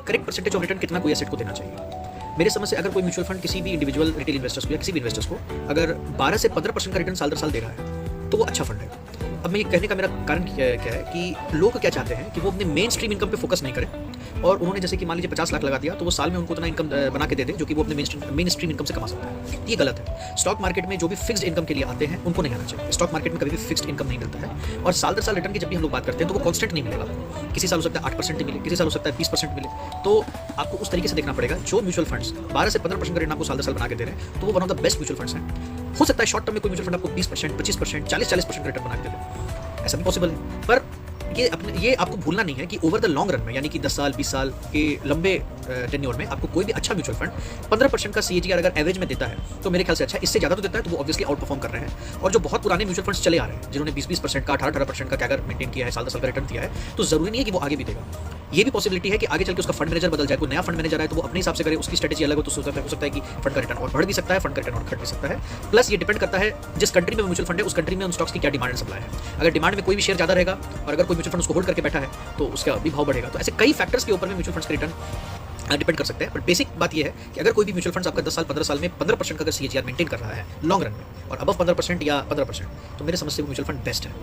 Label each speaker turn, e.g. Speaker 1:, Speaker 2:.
Speaker 1: Correct percentage of return कितना कोई asset को देना चाहिए। मेरे समझ से अगर कोई म्यूचुअल फंड किसी भी इंडिविजुअल रिटेल इन्वेस्टर्स को या किसी भी इन्वेस्टर्स को अगर 12 से 15% का रिटर्न साल दर साल दे रहा है तो वो अच्छा फंड है। अब मैं ये कहने का मेरा कारण क्या है कि लोग क्या चाहते हैं कि वो अपने मेन स्ट्रीम इनकम पे फोकस नहीं करें, और उन्होंने जैसे कि मान लीजिए 50 लाख लगा दिया तो वो साल में उनको उतना इनकम बना के दे दे जो कि वो अपने मेन स्ट्रीम इनकम से कमा सकता है। ये गलत है। स्टॉक मार्केट में जो भी फिक्स्ड इनकम के लिए आते हैं उनको नहीं आना चाहिए। स्टॉक मार्केट में कभी भी फिक्स्ड इनकम नहीं मिलता है, और साल दर साल रिटर्न की जब भी हम लोग बात करते हैं तो वो कांस्टेंट नहीं मिलेगा। किसी साल हो सकता है 8% मिले, किसी साल हो सकता है 20% मिले। तो आपको उस तरीके से देखना पड़ेगा। जो म्यूचुअल फंड्स 12 से 15% का रिटर्न आपको साल दर साल बना के दे रहे हैं तो वो one of the best mutual funds हैं। हो सकता है शॉर्ट टर्म में कोई म्यूचुअल फंड आपको 20%, 25%, 40% का रिटर्न बना के दे दे, ऐसा भी पॉसिबल है। पर ये आपको भूलना नहीं है कि ओवर द लॉन्ग रन में, यानी कि 10 साल 20 साल के लंबे टेन्योर में आपको कोई भी अच्छा म्यूचुअल फंड 15% का CAGR अगर एवरेज में देता है तो मेरे ख्याल से अच्छा, इससे ज़्यादा तो देता है तो वो ऑब्वियसली आउट परफॉर्म कर रहे हैं। और जो बहुत पुराने म्यूचुअल फंड्स चले आ रहे हैं जिन्होंने 20% का 18% का कैगर मेंटेन किया है, साल 10 साल का रिटर्न दिया है, तो जरूरी नहीं है कि वो आगे भी देगा। ये भी पॉसिबिलिटी है कि आगे चल के उसका फंड मैनेजर बदल जाए, कोई नया फंड मैनेजर आए तो वो अपने हिसाब से करे, उसकी स्ट्रेटेजी अलग हो, तो हो सकता है कि फंड का रिटर्न और बढ़ भी सकता है, फंड का रिटर्न और घट भी सकता है। प्लस ये डिपेंड करता है जिस कंट्री में म्यूचुअल फंड है उस कंट्री में उन स्टॉक्स की क्या डिमांड एंड सप्लाई है। अगर डिमांड में कोई भी शेयर ज़्यादा रहेगा और अगर कोई म्यूचुअल फंड उसको होल्ड करके बैठा है तो उसका भी भाव बढ़ेगा। तो ऐसे कई फैक्टर्स के ऊपर में म्यूचुअल फंड्स के रिटर्न डिपेंड कर सकते हैं। बट बेसिक बात यह है कि अगर कोई भी म्यूचुअल फंड्स आपका 10 साल 15 साल में 15% का अगर CAGR मेंटेन कर रहा है लॉन्ग रन में और अबव 15% या 15%, तो मेरे समझ से म्यूचुअल फंड बेस्ट है।